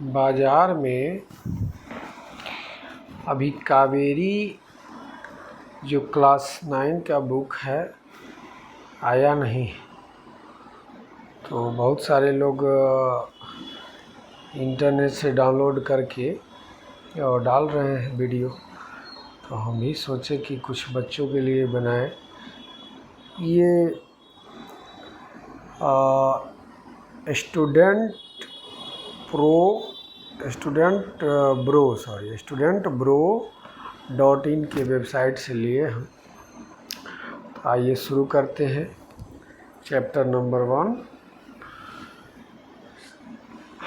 बाज़ार में अभी कावेरी जो क्लास 9 का बुक है आया नहीं, तो बहुत सारे लोग इंटरनेट से डाउनलोड करके और डाल रहे हैं वीडियो। तो हम भी सोचे कि कुछ बच्चों के लिए बनाएं। ये student के वेबसाइट से लिए हम। तो आइए शुरू करते हैं। Chapter number 1,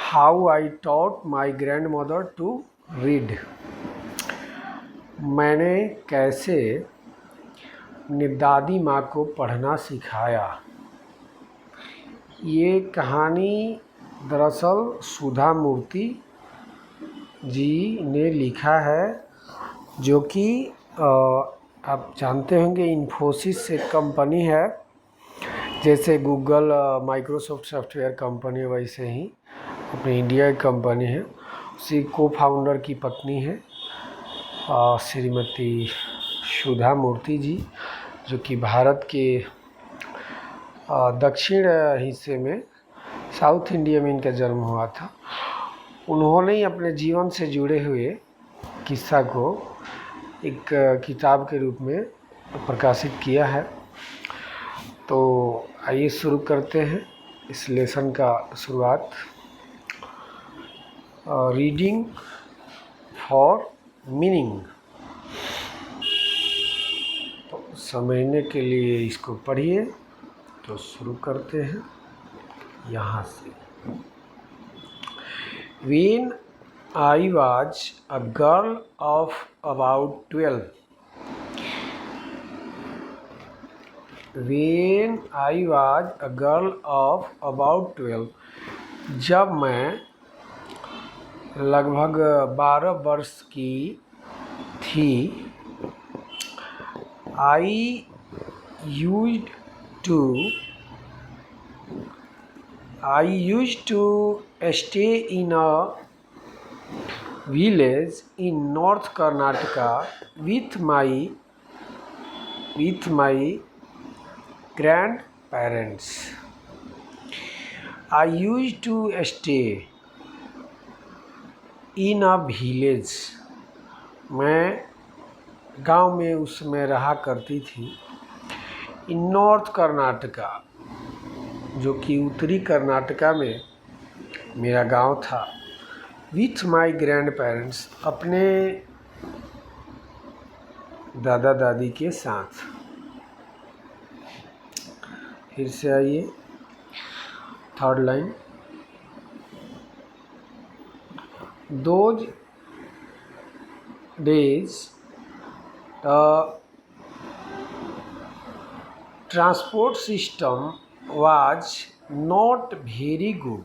how I taught my grand mother to read. मैंने कैसे अपनी दादी माँ को पढ़ना सिखाया। ये कहानी दरअसल सुधा मूर्ति जी ने लिखा है, जो कि आप जानते होंगे इन्फोसिस एक कंपनी है, जैसे गूगल माइक्रोसॉफ्ट सॉफ्टवेयर कंपनी, वैसे ही अपनी इंडिया की कंपनी है। उसी को फाउंडर की पत्नी है श्रीमती सुधा मूर्ति जी, जो कि भारत के दक्षिण हिस्से में साउथ इंडिया में इनका जन्म हुआ था। उन्होंने ही अपने जीवन से जुड़े हुए किस्सा को एक किताब के रूप में प्रकाशित किया है। तो आइए शुरू करते हैं इस लेसन का शुरुआत। Reading for meaning. तो समझने के लिए इसको पढ़िए। तो शुरू करते हैं यहाँ से। When I was a girl of about 12. When I was a girl of about 12. जब मैं लगभग 12 वर्ष की थी, I used to stay in a village in North Karnataka with my grandparents. I used to stay in a village. मैं गांव में उस समय रहा करती थी। in North कर्नाटका, जो कि उत्तरी कर्नाटका में मेरा गांव था। विथ माई ग्रैंड पेरेंट्स, अपने दादा दादी के साथ। फिर से आइए, third line. Those days transport system was not very good.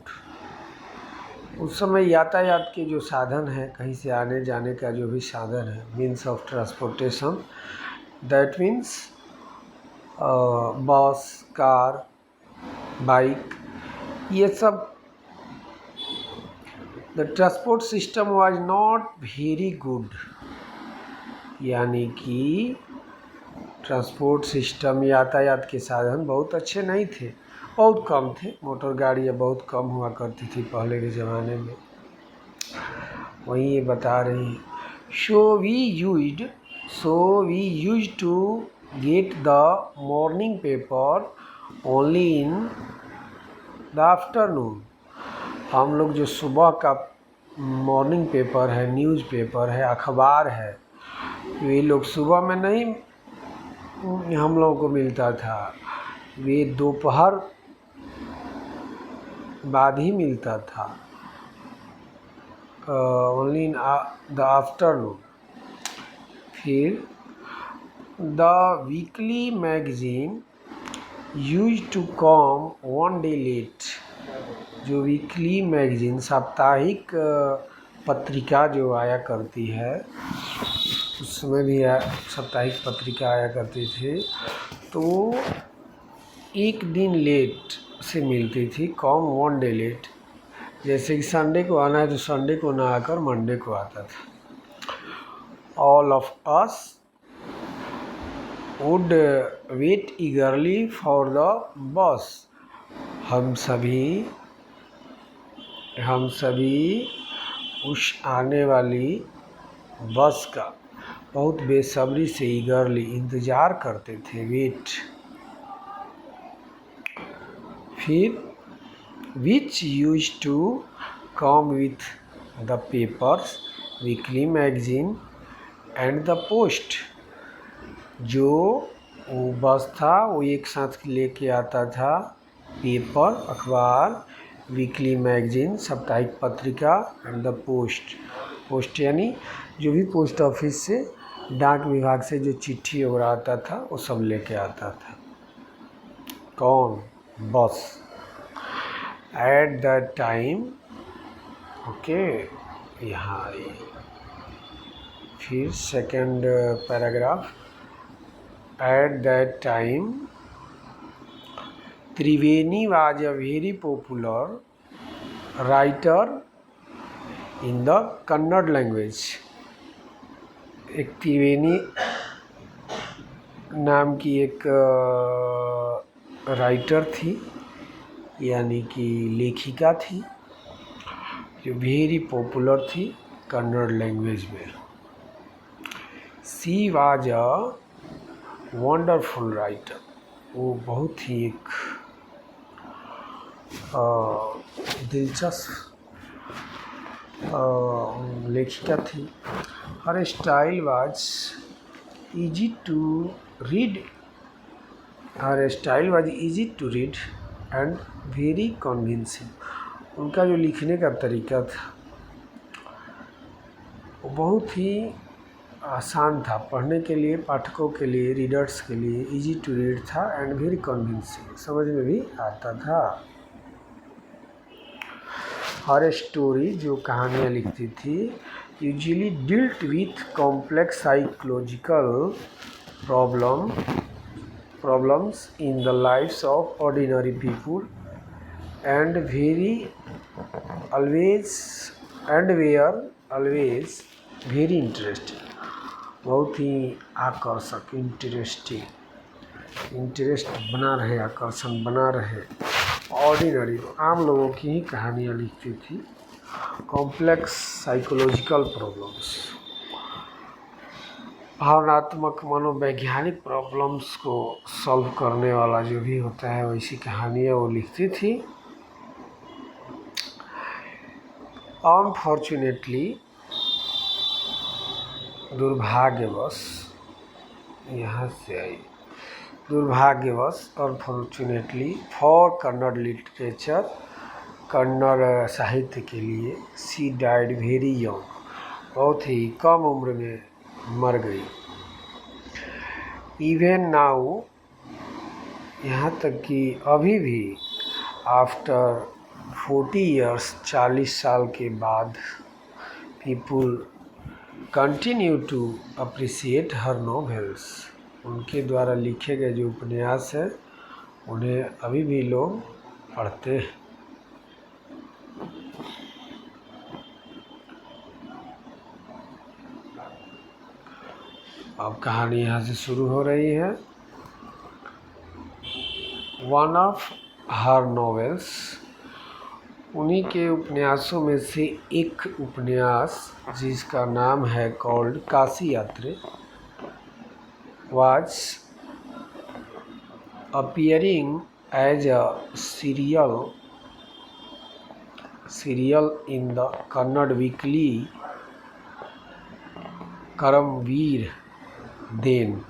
उस समय यातायात के जो साधन हैं, कहीं से आने जाने का जो भी साधन है, means of transportation, that means बस, कार, बाइक, ये सब, the transport system was not very good, यानी कि ट्रांसपोर्ट सिस्टम, यातायात के साधन बहुत अच्छे नहीं थे, बहुत कम थे। मोटर गाड़ियाँ बहुत कम हुआ करती थी पहले के ज़माने में। वहीं ये बता रही हैं, so we used to get the morning paper only in the afternoon. हम लोग जो सुबह का मॉर्निंग पेपर है, न्यूज़ पेपर है, अखबार है, वे लोग सुबह में नहीं हम लोगों को मिलता था, वे दोपहर बाद ही मिलता था, ओनली इन द आफ्टरनून। फिर the weekly magazine used to come one day late. जो वीकली मैगजीन, साप्ताहिक पत्रिका जो आया करती है, उस समय भी साप्ताहिक पत्रिका आया करती थी, तो एक दिन लेट से मिलती थी, कम वन डे लेट। जैसे कि संडे को आना है तो संडे को ना आकर मंडे को आता था। All of us would wait eagerly for the bus. हम सभी उस आने वाली बस का बहुत बेसब्री से ईगरली इंतज़ार करते थे। वेट। फिर which used to come with the papers, weekly magazine and the post। जो वो बस था वो एक साथ लेके आता था पेपर अखबार, वीकली मैगजीन साप्ताहिक पत्रिका एंड द पोस्ट यानी जो भी पोस्ट ऑफिस से डाक विभाग से जो चिट्ठी वगैरह आता था वो सब लेके आता था। कौन? बस। एट दैट टाइम, ओके, यहाँ आई फिर second paragraph. At that time Triveni was a very popular writer in the Kannada language. एक त्रिवेणी नाम की एक राइटर थी यानी कि लेखिका थी जो वेरी पॉपुलर थी कन्नड़ लैंग्वेज में। She was a wonderful writer. वो बहुत ही एक दिलचस्प लेखिका थी। Her style was easy to read. Her style was easy to read and very convincing. उनका जो लिखने का तरीका था वो बहुत ही आसान था पढ़ने के लिए, पाठकों के लिए, रीडर्स के लिए इजी टू रीड था एंड वेरी कन्विंसिंग, समझ में भी आता था। हर स्टोरी जो कहानियाँ लिखती थी usually dealt with complex psychological problems in the lives of ordinary people and were always very interesting। बहुत ही आकर्षक, इंटरेस्ट बना रहे, आकर्षण बना रहे। ऑर्डिनरी आम लोगों की ही कहानियाँ लिखती थी। कॉम्प्लेक्स साइकोलॉजिकल प्रॉब्लम्स, भावनात्मक मनोवैज्ञानिक प्रॉब्लम्स को सॉल्व करने वाला जो भी होता है वैसी कहानियाँ वो लिखती थी। अनफॉर्चुनेटली, दुर्भाग्यवश, यहाँ से आई, दुर्भाग्यवश, unfortunately for Kannada literature, Kannada साहित्य के लिए, सी डाइड वेरी यंग, बहुत ही कम उम्र में मर गई। इवन नाउ, यहाँ तक कि अभी भी, आफ्टर 40 years, 40 साल के बाद, people continue to appreciate her novels. उनके द्वारा लिखे गए जो उपन्यास हैं उन्हें अभी भी लोग पढ़ते हैं। अब कहानी यहाँ से शुरू हो रही है। वन ऑफ हर नॉवेल्स, उन्हीं के उपन्यासों में से एक उपन्यास जिसका नाम है called Kashi Yatri, was appearing as a serial in the Kannada weekly Karmaveer then.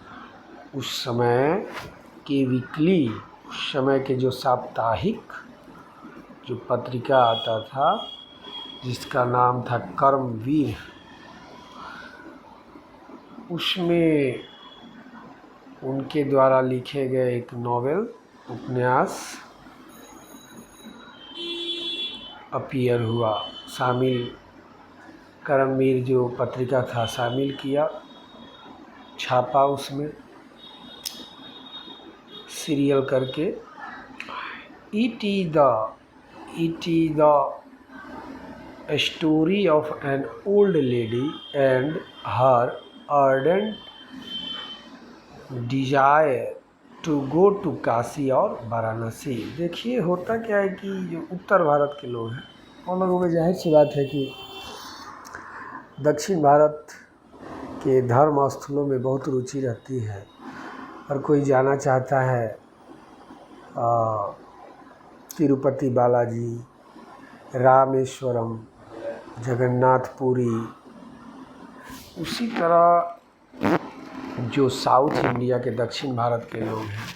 उस समय के वीकली, उस समय के जो साप्ताहिक जो पत्रिका आता था जिसका नाम था कर्मवीर, उसमें उनके द्वारा लिखे गए एक नॉवेल, उपन्यास अपीयर हुआ, शामिल, कर्मवीर जो पत्रिका था शामिल किया, छापा उसमें सीरियल करके। It is the a story of an old lady and her ardent desire to go to Kashi और वाराणसी। देखिए होता क्या है कि जो उत्तर भारत के लोग हैं उन लोगों में जाहिर सी बात है कि दक्षिण भारत के धर्म स्थलों में बहुत रुचि रहती है। और कोई जाना चाहता है तिरुपति बालाजी, रामेश्वरम, जगन्नाथपुरी। उसी तरह जो साउथ इंडिया के दक्षिण भारत के लोग हैं,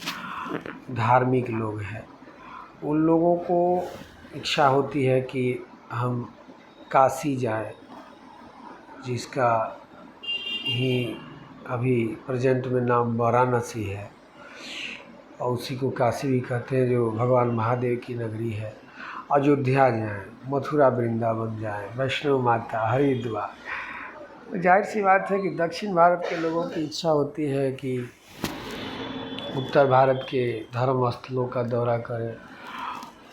धार्मिक लोग हैं, उन लोगों को इच्छा होती है कि हम काशी जाएं, जिसका ही अभी प्रेजेंट में नाम वाराणसी है और उसी को काशी भी कहते हैं, जो भगवान महादेव की नगरी है। अयोध्या जाएं, मथुरा वृंदावन जाएं, वैष्णो माता, हरिद्वार। जाहिर सी बात है कि दक्षिण भारत के लोगों की इच्छा होती है कि उत्तर भारत के धर्म स्थलों का दौरा करें,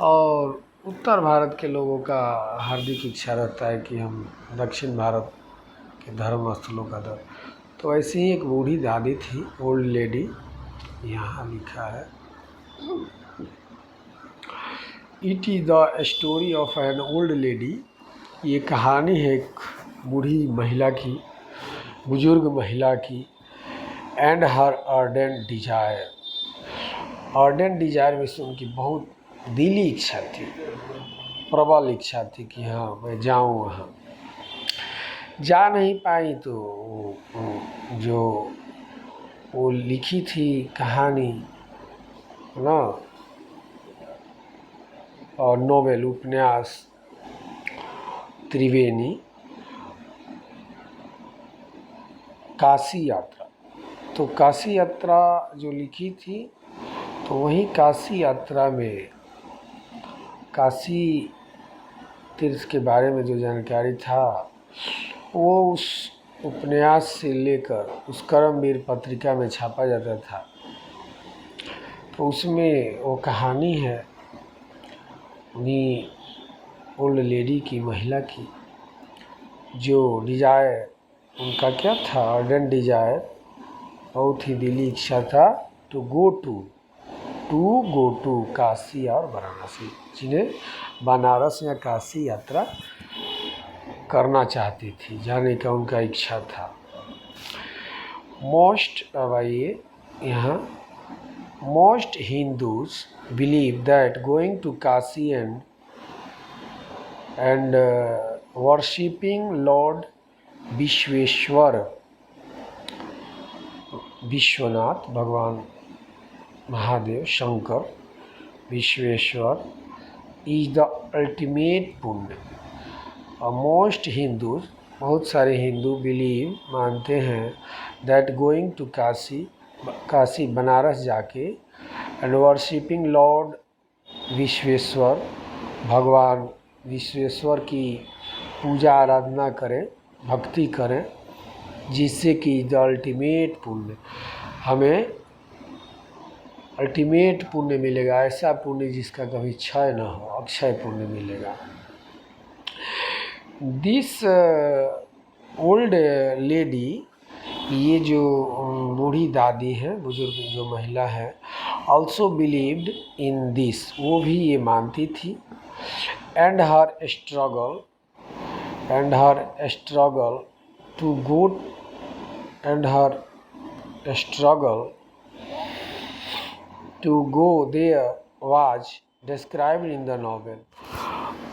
और उत्तर भारत के लोगों का हार्दिक इच्छा रहता है कि हम दक्षिण भारत के धर्म स्थलों का दौरा। तो ऐसे ही एक बूढ़ी दादी थी, ओल्ड लेडी, यहाँ लिखा है, it is the story of an old lady. ये कहानी है एक बूढ़ी महिला की, बुजुर्ग महिला की, and her ardent desire. Ardent desire में से उनकी बहुत दिली इच्छा थी, प्रबल इच्छा थी कि हाँ मैं जाऊँ वहाँ। जा नहीं पाई तो जो वो लिखी थी कहानी ना, और नोवेल, उपन्यास त्रिवेणी, काशी यात्रा। तो काशी यात्रा जो लिखी थी, तो वही काशी यात्रा में काशी तीर्थ के बारे में जो जानकारी था वो उस उपन्यास से लेकर उस कर्मवीर पत्रिका में छापा जाता था। तो उसमें वो कहानी है उन्हीं ओल्ड लेडी की, महिला की, जो डिजायर उनका क्या था, अर्डेंट डिजायर, बहुत ही दिली इच्छा था, टू गो टू काशी और वाराणसी, जिन्हें बनारस या काशी यात्रा करना चाहती थी, जाने का उनका इच्छा था। अब आइए यहाँ, most Hindus believe that going to Kashi and worshipping Lord Vishweshwar, Vishwanath, Bhagwan Mahadev, Shankar, Vishweshwar, is the ultimate punya. और मोस्ट हिंदूज, बहुत सारे हिंदू, बिलीव, मानते हैं, that going to Kashi, Kashi Banaras जाके, एंड वर्शिपिंग लॉर्ड विश्वेश्वर, भगवान विश्वेश्वर की पूजा आराधना करें, भक्ति करें, जिससे कि द अल्टीमेट पुण्य, हमें अल्टीमेट पुण्य मिलेगा, ऐसा पुण्य जिसका कभी क्षय न हो, अक्षय पुण्य मिलेगा। दिस ओल्ड लेडी, ये जो बूढ़ी दादी है, बुजुर्ग जो महिला है, ऑल्सो बिलीव्ड इन दिस, वो भी ये मानती थी, and her struggle to go, and her struggle to go there was described in the novel.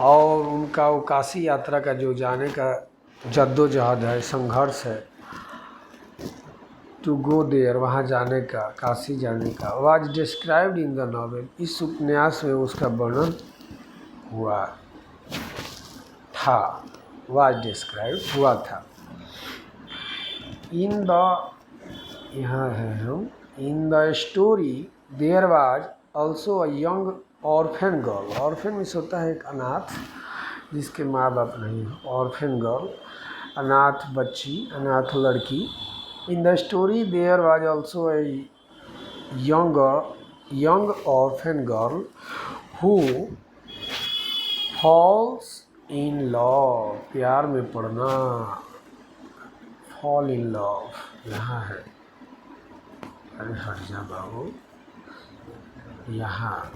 और उनका वो काशी यात्रा का जो जाने का जद्दोजहद है, संघर्ष है, टू गो देयर, वहाँ जाने का, काशी जाने का, was described in the novel, इस उपन्यास में उसका वर्णन हुआ था, वाज डिस्क्राइब्ड हुआ था। इन द, यहाँ है हम, in the story there was also a young orphan girl. Orphan means होता है एक अनाथ, जिसके माँ बाप नहीं हो, ऑर्फन गर्ल, अनाथ बच्ची, अनाथ लड़की। In the story there was also a young orphan girl who falls in love, प्यार में पड़ना, फॉल इन लव यहाँ है। अरे हट जा बाबू, यहाँ।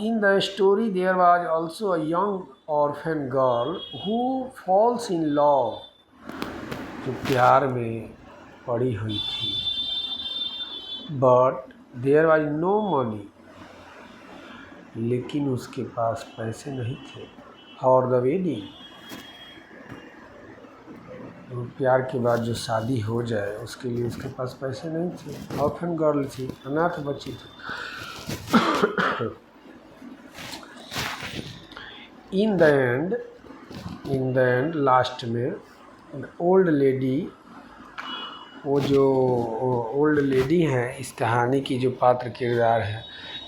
In the story there was also a young orphan girl who falls in love, जो प्यार में पड़ी हुई थी। But there was no money, लेकिन उसके पास पैसे नहीं थे। For the wedding, प्यार के बाद जो शादी हो जाए उसके लिए उसके पास पैसे नहीं थे। ऑर्फन गर्ल थी, अनाथ बच्ची थी। इन द एंड लास्ट में ओल्ड लेडी, वो जो ओल्ड लेडी हैं इस कहानी की जो पात्र किरदार है,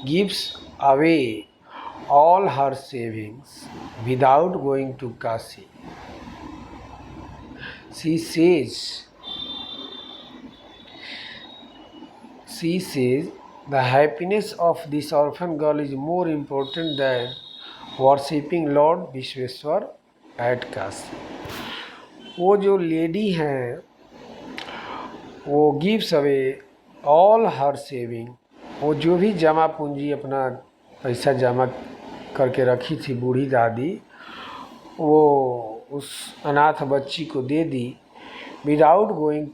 gives away all her savings without going to Kashi. She says the happiness of this orphan girl is more important than worshipping Lord Vishweshwar at Kashi. वो जो लेडी हैं वो gives away all her saving, वो जो भी जमा पूंजी अपना पैसा जमा करके रखी थी बूढ़ी दादी, वो उस अनाथ बच्ची को दे दी। विदाउट गोइंग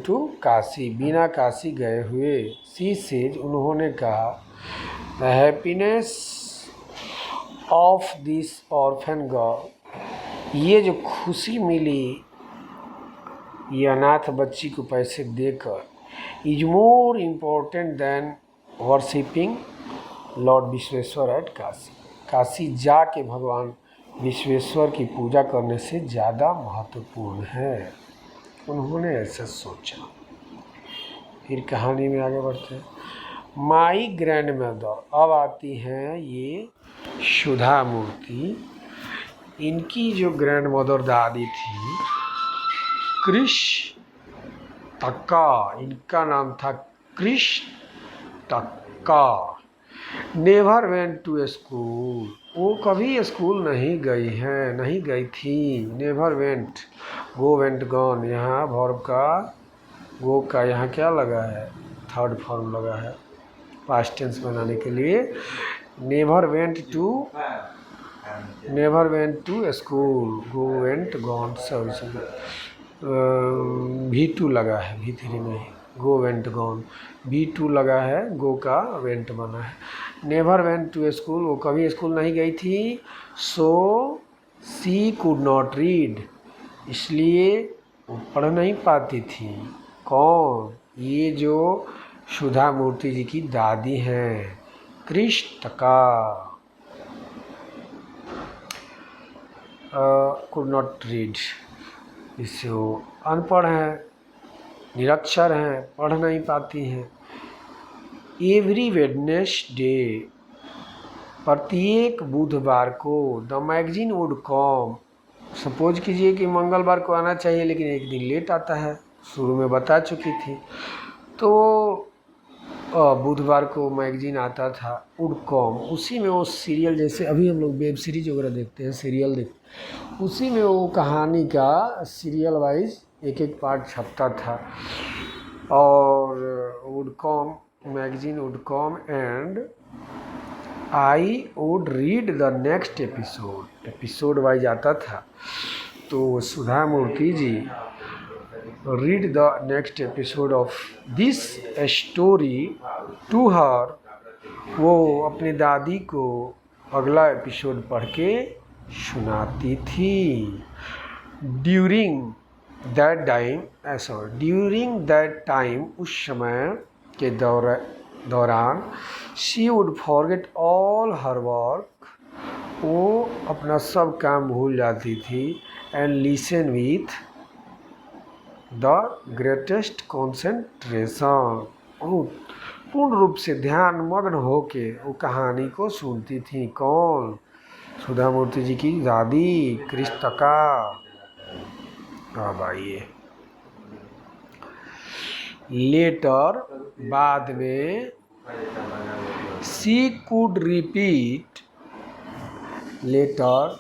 टू काशी, बिना काशी गए हुए। सी सेज, उन्होंने कहा, the happiness of this orphan girl, ये जो खुशी मिली ये अनाथ बच्ची को पैसे देकर, is more important than worshipping Lord Vishweshwar at Kashi. Kashi जाके भगवान विश्वेश्वर की पूजा करने से ज़्यादा महत्वपूर्ण है। उन्होंने ऐसा सोचा। फिर कहानी में आगे बढ़ते हैं। माई ग्रैंड मदर, अब आती हैं ये सुधा मूर्ति। इनकी जो ग्रैंड मदर दादी थी कृष टक्का, इनका नाम था कृष टक्का। नेवर वेंट टू स्कूल, वो कभी स्कूल नहीं गई हैं, नहीं गई थी। नेवर वेंट, गो वेंट गॉन, यहाँ वर्ब का गो का यहाँ क्या लगा है, थर्ड फॉर्म लगा है पास्ट टेंस बनाने के लिए। Never went to school, go went gone, sorry V2 लगा है, V3 नहीं, गो वेंट गॉन, V2 लगा है, गो का वेंट बना है। नेवर वेंट टू स्कूल, वो कभी स्कूल नहीं गई थी। सो सी कुड नॉट रीड, इसलिए वो पढ़ नहीं पाती थी। कौन? ये जो सुधा मूर्ति जी की दादी हैं, कृष्टका। कुड नॉट रीड, इससे वो अनपढ़ हैं, निरक्षर हैं, पढ़ नहीं पाती हैं। एवरी वेडनेसडे, प्रत्येक बुधवार को, the magazine would come, suppose कीजिए कि मंगलवार को आना चाहिए लेकिन एक दिन लेट आता है, शुरू में बता चुकी थी। तो बुधवार को मैगजीन आता था, वुड कम, उसी में वो सीरियल, जैसे अभी हम लोग वेब सीरीज वगैरह देखते हैं, सीरियल देखते हैं, उसी में वो कहानी का सीरियल वाइज एक एक पार्ट छपता था। और would come, magazine would come and I would read the next episode wise आता था। तो Sudha Murthy ji read the next episode of this story to her, वो अपनी दादी को अगला एपिसोड पढ़ के सुनाती थी। ड्यूरिंग दैट टाइम, उस समय के दौरान, she would forget all her work, वो अपना सब काम भूल जाती थी। And listen with the greatest concentration, पूर्ण रूप से ध्यान मग्न होके वो कहानी को सुनती थी। कौन? सुधा मूर्ति जी की दादी कृष्टका। अब आइए, लेटर, बाद में, she could repeat Later,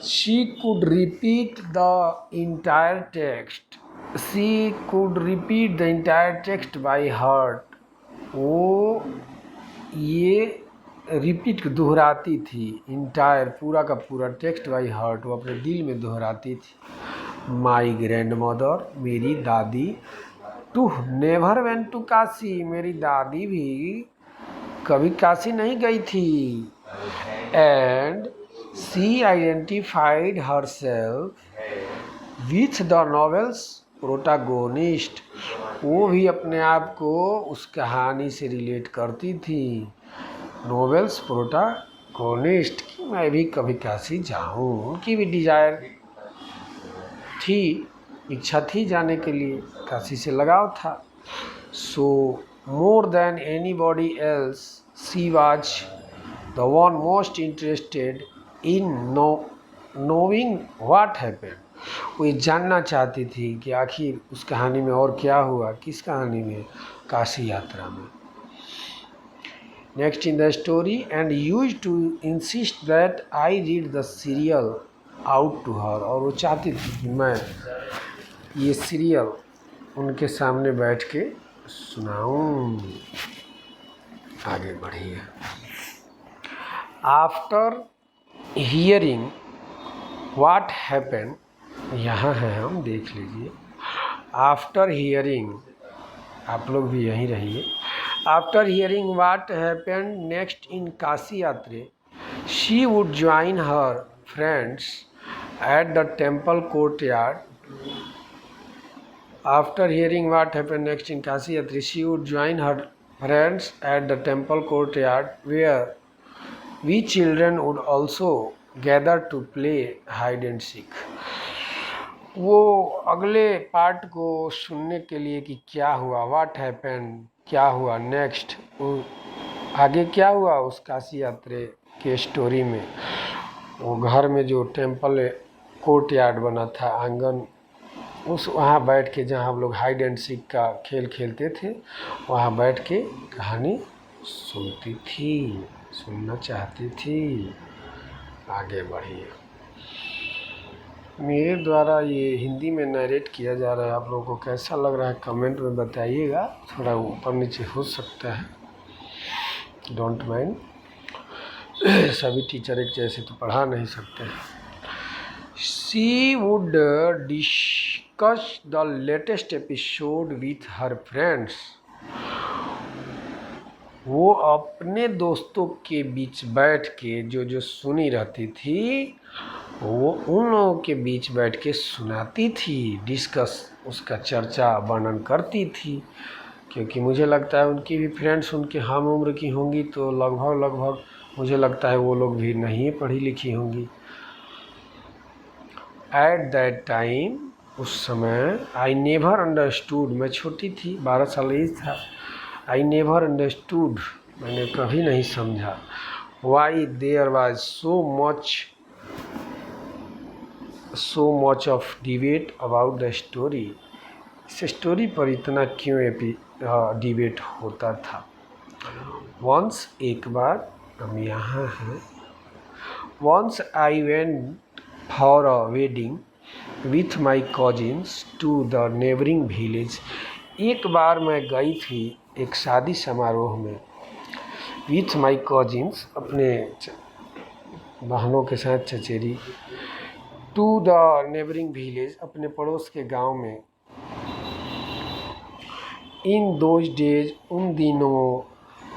she could repeat the entire text. She could repeat the entire text by heart. वो ये रिपीट दोहराती थी, इंटायर पूरा का पूरा टेक्स्ट बाई हार्ट वो अपने दिल में दोहराती थी। माई ग्रैंड मदर, मेरी दादी, too never went to Kashi, मेरी दादी भी कभी काशी नहीं गई थी। And she identified her self with the novel's protagonist, वो भी अपने आप को उस कहानी से रिलेट करती थी, नॉवेल्स प्रोटागोनिस्ट, कि मैं भी कभी काशी जाऊँ। उनकी भी डिजायर थी, इच्छा थी जाने के लिए, काशी से लगाव था। So more than anybody else she was the one most interested in knowing what happened, वो ये जानना चाहती थी कि आखिर उस कहानी में और क्या हुआ, किस कहानी में, काशी यात्रा में। Next in the story, and use to insist that I read the serial out to her, और वो चाहती थी कि मैं ये सीरियल उनके सामने बैठ के सुनाऊं। आगे बढ़िए। आफ्टर हियरिंग व्हाट हैपेंड, यहाँ है, हम देख लीजिए। आफ्टर हियरिंग, आप लोग भी यहीं रहिए। After hearing what happened next in Kashi yatra, she would join her friends at the temple courtyard. After hearing what happened next in Kashi Yatri, she would join her friends at the temple courtyard, where we children would also gather to play hide and seek. वो अगले part को सुनने के लिए कि क्या हुआ, what happened, क्या हुआ नेक्स्ट, आगे क्या हुआ उस काशी यात्रा के स्टोरी में। वो घर में जो टेम्पल कोर्टयार्ड बना था, आंगन, उस वहाँ बैठ के जहाँ हम लोग हाइड एंड सीक का खेल खेलते थे, वहाँ बैठ के कहानी सुनती थी, सुनना चाहती थी। आगे बढ़िए। मेरे द्वारा ये हिंदी में नरेट किया जा रहा है, आप लोगों को कैसा लग रहा है कमेंट में बताइएगा, थोड़ा ऊपर नीचे हो सकता है, डोंट माइंड। सभी टीचर एक जैसे तो पढ़ा नहीं सकते। She would discuss the latest episode with her friends. वो अपने दोस्तों के बीच बैठ के जो जो सुनी रहती थी, वो उन लोगों के बीच बैठ के सुनाती थी, डिस्कस, उसका चर्चा वर्णन करती थी। क्योंकि मुझे लगता है उनकी भी फ्रेंड्स उनके हम उम्र की होंगी, तो लगभग मुझे लगता है वो लोग भी नहीं पढ़ी लिखी होंगी। एट दैट टाइम, उस समय, आई नेवर अंडरस्टूड, मैं छोटी थी, 12 साल एज था। आई नेवर अंडरस्टूड, मैंने कभी नहीं समझा। Why there was so much of debate about the story, इस स्टोरी पर इतना क्यों डिबेट होता था। वंस, एक बार, हम यहाँ हैं। Once I went for a wedding with my cousins to the neighboring village, एक बार मैं गई थी एक शादी समारोह में, with my cousins, अपने बहनों के साथ चचेरी, to the neighboring village, अपने पड़ोस के गांव में। in those days, उन दिनों,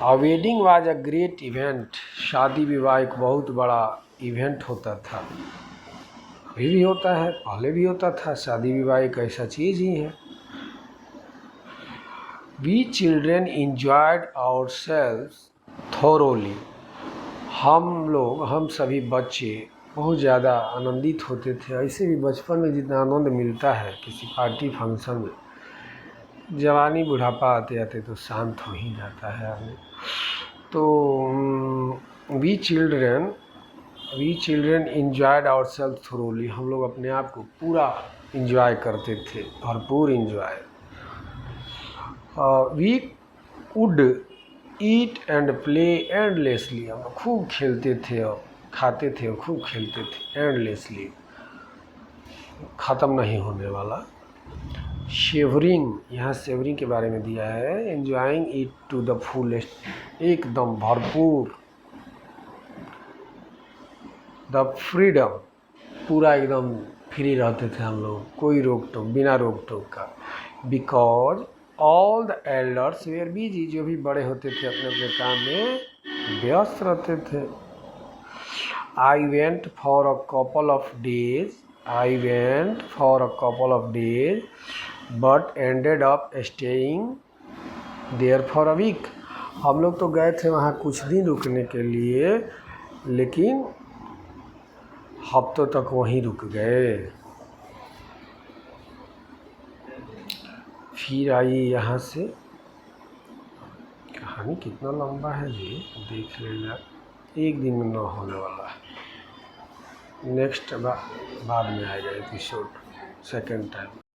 a wedding was a great event, शादी विवाह एक बहुत बड़ा इवेंट होता था। अभी भी होता है, पहले भी होता था, शादी विवाह एक ऐसा चीज़ ही है। We children enjoyed our selves thoroughly, हम सभी बच्चे बहुत ज़्यादा आनंदित होते थे। ऐसे भी बचपन में जितना आनंद मिलता है किसी पार्टी फंक्शन में, जवानी बुढ़ापा आते आते तो शांत हो ही जाता है आदमी। तो we children enjoyed our self thoroughly, हम लोग अपने आप को पूरा इंजॉय करते थे, भरपूर enjoy. We would eat and play endlessly, हम खूब खेलते थे और खाते थे और खूब खेलते थे एंडलेसली, ख़त्म नहीं होने वाला। शेवरिंग, यहाँ शेवरिंग के बारे में दिया है, enjoying it to the fullest, एकदम भरपूर। द फ्रीडम, पूरा एकदम फ्री रहते थे हम लोग, कोई रोक टोक, बिना रोक टोक का। Because all the elders were busy, जो भी बड़े होते थे अपने अपने काम में व्यस्त रहते थे। I went for a couple of days, I went for a couple of days but ended up staying there for a week. हम लोग तो गए थे वहाँ कुछ दिन रुकने के लिए, लेकिन हफ्तों तक वहीं रुक गए। फिर आई यहाँ से, कहानी कितना लंबा है जी, देख लेना, एक दिन में ना होने वाला है। नेक्स्ट बाद में आएगा एपिसोड सेकेंड टाइम।